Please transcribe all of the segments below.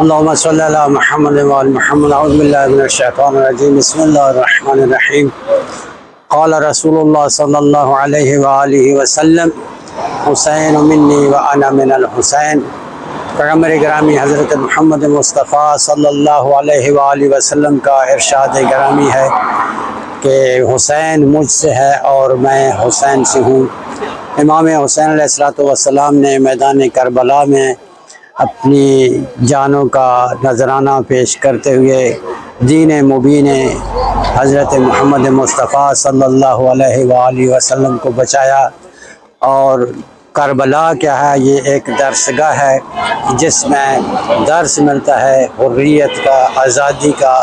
اللهم صل على محمد وعلى محمد اعوذ بالله من الشيطان الرجيم بسم الله الرحمن الرحيم قال رسول الله صلى الله عليه وآله وسلم حسین منی وانا من الحسین۔ پیغمبر گرامی حضرت محمد مصطفیٰ صلی اللہ علیہ وآلہ وسلم کا ارشاد گرامی ہے کہ حسین مجھ سے ہے اور میں حسین سے ہوں۔ امام حسین علیہ السلام نے میدان کربلا میں اپنی جانوں کا نذرانہ پیش کرتے ہوئے دین مبین حضرت محمد مصطفیٰ صلی اللہ علیہ وآلہ وسلم کو بچایا۔ اور کربلا کیا ہے؟ یہ ایک درسگاہ ہے جس میں درس ملتا ہے حریت کا، آزادی کا،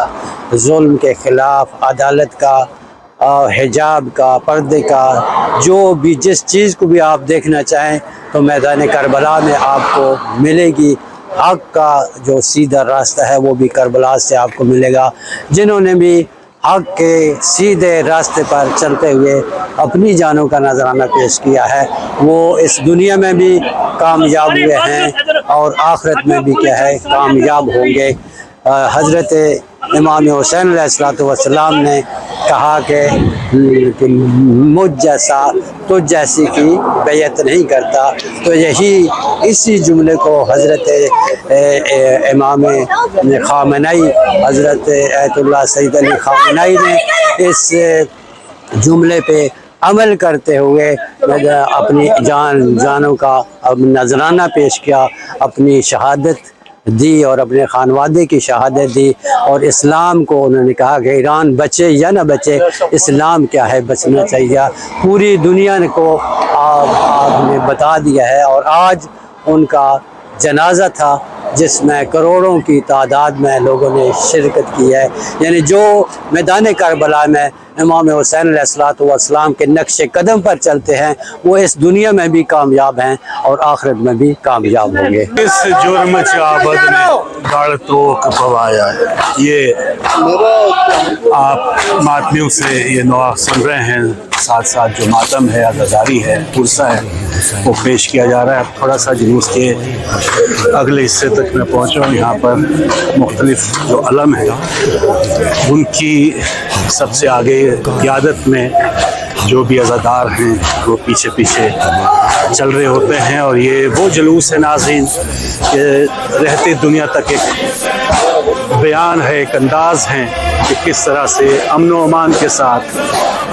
ظلم کے خلاف عدالت کا، حجاب کا، پردے کا، جو بھی جس چیز کو بھی آپ دیکھنا چاہیں تو میدان کربلا میں آپ کو ملے گی۔ حق کا جو سیدھا راستہ ہے وہ بھی کربلا سے آپ کو ملے گا۔ جنہوں نے بھی حق کے سیدھے راستے پر چلتے ہوئے اپنی جانوں کا نذرانہ پیش کیا ہے وہ اس دنیا میں بھی کامیاب ہوئے ہیں اور آخرت میں بھی کیا ہے کامیاب ہوں گے۔ حضرت امام حسین علیہ السلام نے کہا کہ مجھ جیسا تجھ جیسی کی بیعت نہیں کرتا، تو یہی اسی جملے کو حضرت امام خامنئی حضرت ایت اللہ سید علی خامنئی نے اس جملے پہ عمل کرتے ہوئے اپنی جانوں کا نذرانہ پیش کیا، اپنی شہادت دی اور اپنے خانوادے کی شہادت دی، اور اسلام کو انہوں نے کہا کہ ایران بچے یا نہ بچے اسلام کیا ہے بچنا چاہیے۔ پوری دنیا کو آپ نے بتا دیا ہے، اور آج ان کا جنازہ تھا جس میں کروڑوں کی تعداد میں لوگوں نے شرکت کی ہے۔ یعنی جو میدان کربلا میں امام حسین علیہ السلام کے نقش قدم پر چلتے ہیں وہ اس دنیا میں بھی کامیاب ہیں اور آخرت میں بھی کامیاب ہوں گے۔ اس جرم چابد میں گڑ توک پوایا ہے، یہ آپ ماتمیوں سے یہ نوع سن رہے ہیں، ساتھ ساتھ جو ماتم ہے، عزاداری ہے، پرسہ ہے، وہ پیش کیا جا رہا ہے۔ تھوڑا سا جلوس کے اگلے حصے تک میں پہنچا ہوں، یہاں پر مختلف جو علم ہیں ان کی سب سے آگے قیادت میں جو بھی عزادار ہیں وہ پیچھے پیچھے چل رہے ہوتے ہیں، اور یہ وہ جلوس ہے ناظرین کہ رہتے دنیا تک ایک بیان ہے، ایک انداز ہے کہ کس طرح سے امن و امان کے ساتھ،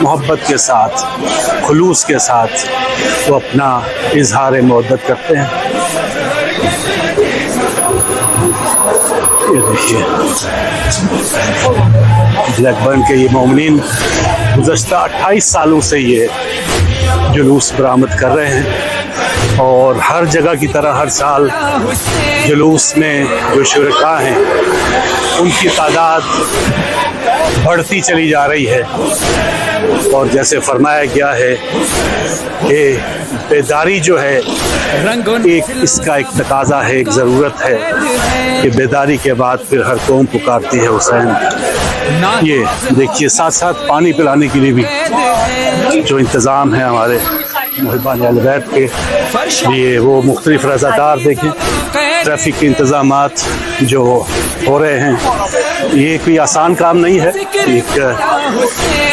محبت کے ساتھ، خلوص کے ساتھ وہ اپنا اظہار محبت کرتے ہیں۔ یہ دیکھیے بلیک برن کے یہ مومنین گزشتہ 28 سالوں سے یہ جلوس برآمد کر رہے ہیں، اور ہر جگہ کی طرح ہر سال جلوس میں جو شرکاء ہیں ان کی تعداد بڑھتی چلی جا رہی ہے، اور جیسے فرمایا گیا ہے کہ بیداری جو ہے ایک اس کا ایک تقاضا ہے، ایک ضرورت ہے کہ بیداری کے بعد پھر ہر قوم پکارتی ہے حسین۔ یہ دیکھیے ساتھ ساتھ پانی پلانے کے لیے بھی جو انتظام ہے ہمارے محبان اہل بیت کے لیے، وہ مختلف رضاکار دیکھیں، ٹریفک کے انتظامات جو ہو رہے ہیں، یہ کوئی آسان کام نہیں ہے۔ ایک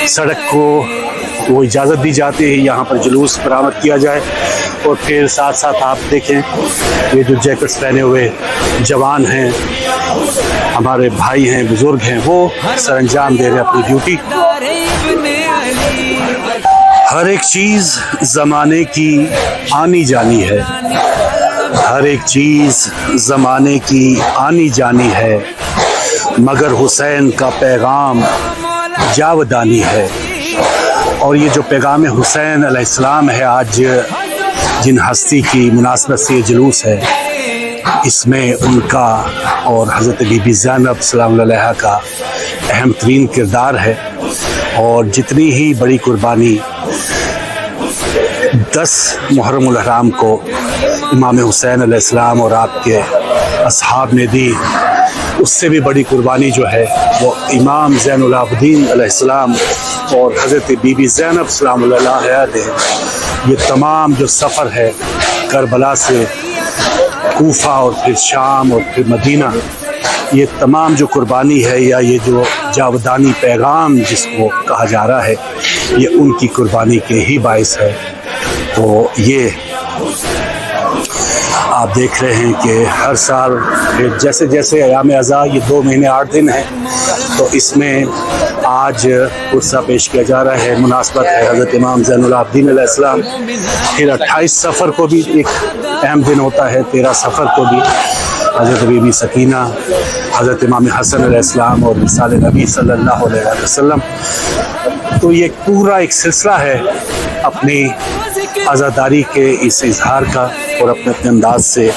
سڑک کو وہ اجازت دی جاتی ہے یہاں پر جلوس برآمد کیا جائے، اور پھر ساتھ ساتھ آپ دیکھیں یہ جو جیکٹس پہنے ہوئے جوان ہیں، ہمارے بھائی ہیں، بزرگ ہیں، وہ سر انجام دے رہے اپنی ڈیوٹی۔ ہر ایک چیز زمانے کی آنی جانی ہے، ہر ایک چیز زمانے کی آنی جانی ہے، مگر حسین کا پیغام جاودانی ہے۔ اور یہ جو پیغام حسین علیہ السلام ہے، آج جن ہستی کی مناسبت سے یہ جلوس ہے، اس میں ان کا اور حضرت بی بی زینب سلام اللہ علیہا کا اہم ترین کردار ہے، اور جتنی ہی بڑی قربانی 10 محرم الحرام کو امام حسین علیہ السلام اور آپ کے اصحاب نے دی، اس سے بھی بڑی قربانی جو ہے وہ امام زین العابدین علیہ السلام اور حضرت بی بی زینب سلام اللہ علیہا نے یہ تمام جو سفر ہے کربلا سے کوفہ اور پھر شام اور پھر مدینہ، یہ تمام جو قربانی ہے یا یہ جو جاودانی پیغام جس کو کہا جا رہا ہے، یہ ان کی قربانی کے ہی باعث ہے۔ تو یہ آپ دیکھ رہے ہیں کہ ہر سال جیسے جیسے ایام عزا یہ 2 مہینے 8 دن ہیں، تو اس میں آج قرصہ پیش کیا جا رہا ہے، مناسبت ہے حضرت امام زین العابدین علیہ السلام۔ پھر 28 صفر کو بھی ایک اہم دن ہوتا ہے، 13 صفر کو بھی حضرت بی بی سکینہ، حضرت امام حسن علیہ السلام اور وصال نبی صلی اللہ علیہ وسلم۔ تو یہ پورا ایک سلسلہ ہے اپنی عزاداری کے اس اظہار کا، اور اپنے اپنے انداز سے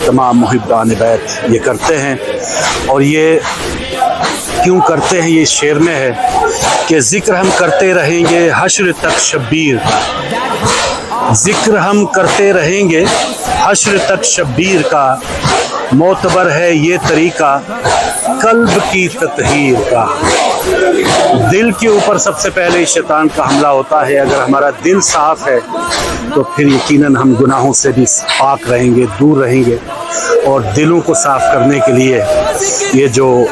تمام محبان بیت یہ کرتے ہیں۔ اور یہ کیوں کرتے ہیں، یہ شعر میں ہے کہ ذکر ہم کرتے رہیں گے حشر تک شبیر کا، ذکر ہم کرتے رہیں گے حشر تک شبیر کا، معتبر ہے یہ طریقہ قلب کی تطہیر کا۔ دل کے اوپر سب سے پہلے شیطان کا حملہ ہوتا ہے، اگر ہمارا دل صاف ہے تو پھر یقیناً ہم گناہوں سے بھی پاک رہیں گے، دور رہیں گے۔ اور دلوں کو صاف کرنے کے لیے یہ جو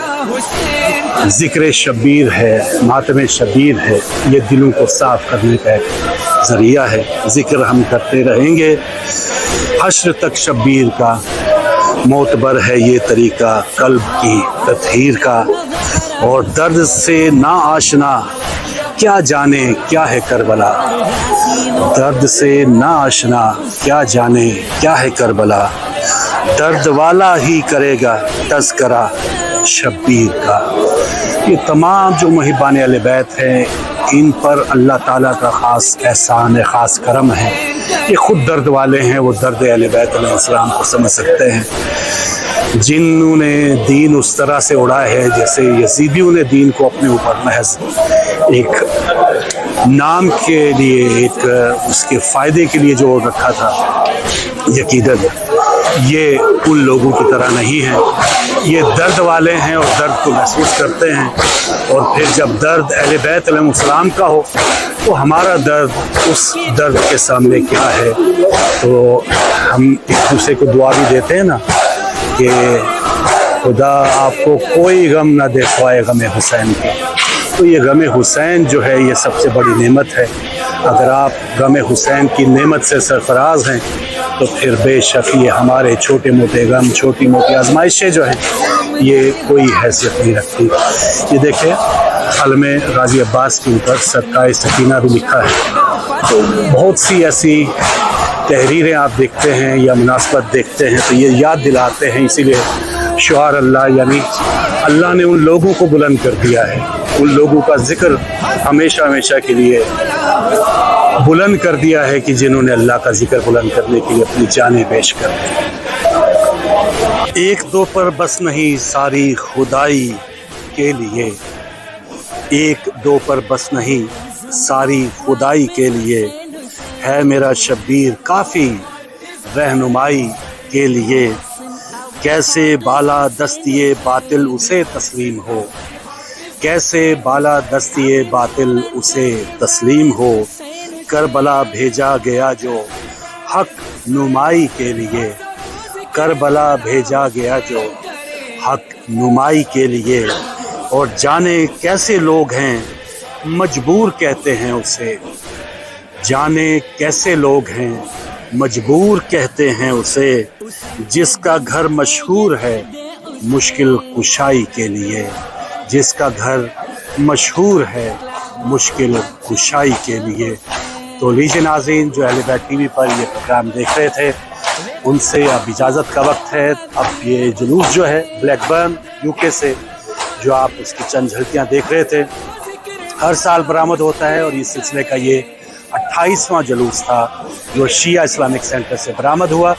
ذکر شبیر ہے، ماتم شبیر ہے، یہ دلوں کو صاف کرنے کا ایک ذریعہ ہے۔ ذکر ہم کرتے رہیں گے حشر تک شبیر کا، معتبر ہے یہ طریقہ قلب کی تطہیر کا، اور درد سے نا آشنا کیا جانے کیا ہے کربلا، درد سے نا آشنا کیا جانے کیا ہے کربلا، درد والا ہی کرے گا تذکرہ شبیر کا۔ یہ تمام جو محبان اہل بیت ہیں، ان پر اللہ تعالیٰ کا خاص احسان ہے، خاص کرم ہے۔ یہ خود درد والے ہیں، وہ درد اہل بیت علیہ السلام کو سمجھ سکتے ہیں، جنہوں نے دین اس طرح سے اڑایا ہے جیسے یزیدیوں نے دین کو اپنے اوپر محض ایک نام کے لیے، ایک اس کے فائدے کے لیے جو رکھا تھا۔ یقیناً یہ ان لوگوں کی طرح نہیں ہے، یہ درد والے ہیں اور درد کو محسوس کرتے ہیں، اور پھر جب درد اہل بیت علیہ السلام کا ہو تو ہمارا درد اس درد کے سامنے کیا ہے۔ تو ہم ایک دوسرے کو دعا بھی دیتے ہیں نا کہ خدا آپ کو کوئی غم نہ دے سوائے غم حسین کے۔ تو یہ غم حسین جو ہے یہ سب سے بڑی نعمت ہے۔ اگر آپ غم حسین کی نعمت سے سرفراز ہیں تو پھر بے شک یہ ہمارے چھوٹے موٹے غم، چھوٹی موٹی آزمائشیں جو ہیں یہ کوئی حیثیت نہیں رکھتی۔ یہ دیکھیں علم غازی عباس کے اوپر صدقہ سکینہ بھی لکھا ہے۔ تو بہت سی ایسی تحریریں آپ دیکھتے ہیں یا مناسبت دیکھتے ہیں تو یہ یاد دلاتے ہیں، اسی لیے شعار اللہ، یعنی اللہ نے ان لوگوں کو بلند کر دیا ہے، ان لوگوں کا ذکر ہمیشہ ہمیشہ کے لیے بلند کر دیا ہے کہ جنہوں نے اللہ کا ذکر بلند کرنے کے لیے اپنی جانیں پیش کر دی۔ ایک دو پر بس نہیں ساری خدائی کے لیے، ایک دو پر بس نہیں ساری خدائی کے لیے، ہے میرا شبیر کافی رہنمائی کے لیے، کیسے بالا دستی باطل اسے تسلیم ہو، کیسے بالا دستی باطل اسے تسلیم ہو، کربلا بھیجا گیا جو حق نمائی کے لیے، کربلا بھیجا گیا جو حق نمائی کے لیے، اور جانے کیسے لوگ ہیں مجبور کہتے ہیں اسے، جانے کیسے لوگ ہیں مجبور کہتے ہیں اسے، جس کا گھر مشہور ہے مشکل کشائی کے لیے، جس کا گھر مشہور ہے مشکل کشائی کے لیے۔ تو لیجیے ناظرین جو اہل بیت ٹی وی پر یہ پروگرام دیکھ رہے تھے ان سے اب اجازت کا وقت ہے۔ اب یہ جلوس جو ہے بلیک برن UK سے جو آپ اس کی چند جھلکیاں دیکھ رہے تھے ہر سال برآمد ہوتا ہے، اور اس سلسلے کا یہ 28واں جلوس تھا جو شیعہ اسلامک سینٹر سے برآمد ہوا،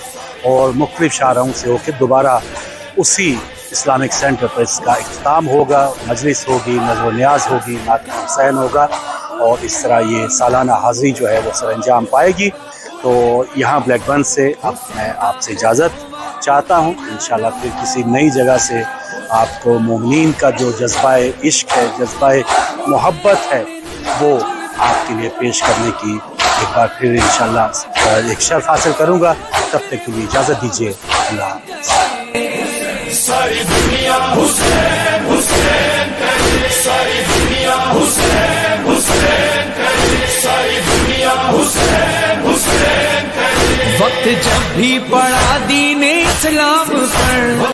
اور مختلف شاہراہوں سے ہو کے دوبارہ اسی اسلامک سینٹر پر اس کا اختتام ہوگا، مجلس ہوگی، نظر و نیاز ہوگی، نعت حسین ہوگا، اور اس طرح یہ سالانہ حاضری جو ہے وہ سر انجام پائے گی۔ تو یہاں بلیک بن سے اب میں آپ سے اجازت چاہتا ہوں، انشاءاللہ پھر کسی نئی جگہ سے آپ کو مومنین کا جو جذبہ عشق ہے، جذبہ محبت ہے، وہ آپ کے لیے پیش کرنے کی ایک بار پھر انشاءاللہ ایک شرف حاصل کروں گا۔ تب تک کے لیے اجازت دیجیے، اللہ حافظ۔ ساری دنیا حسین حسین کرے، ساری دنیا حسین حسین کرے، ساری دنیا حسین حسین کرے۔ وقت جب بھی پڑا دین اسلام پر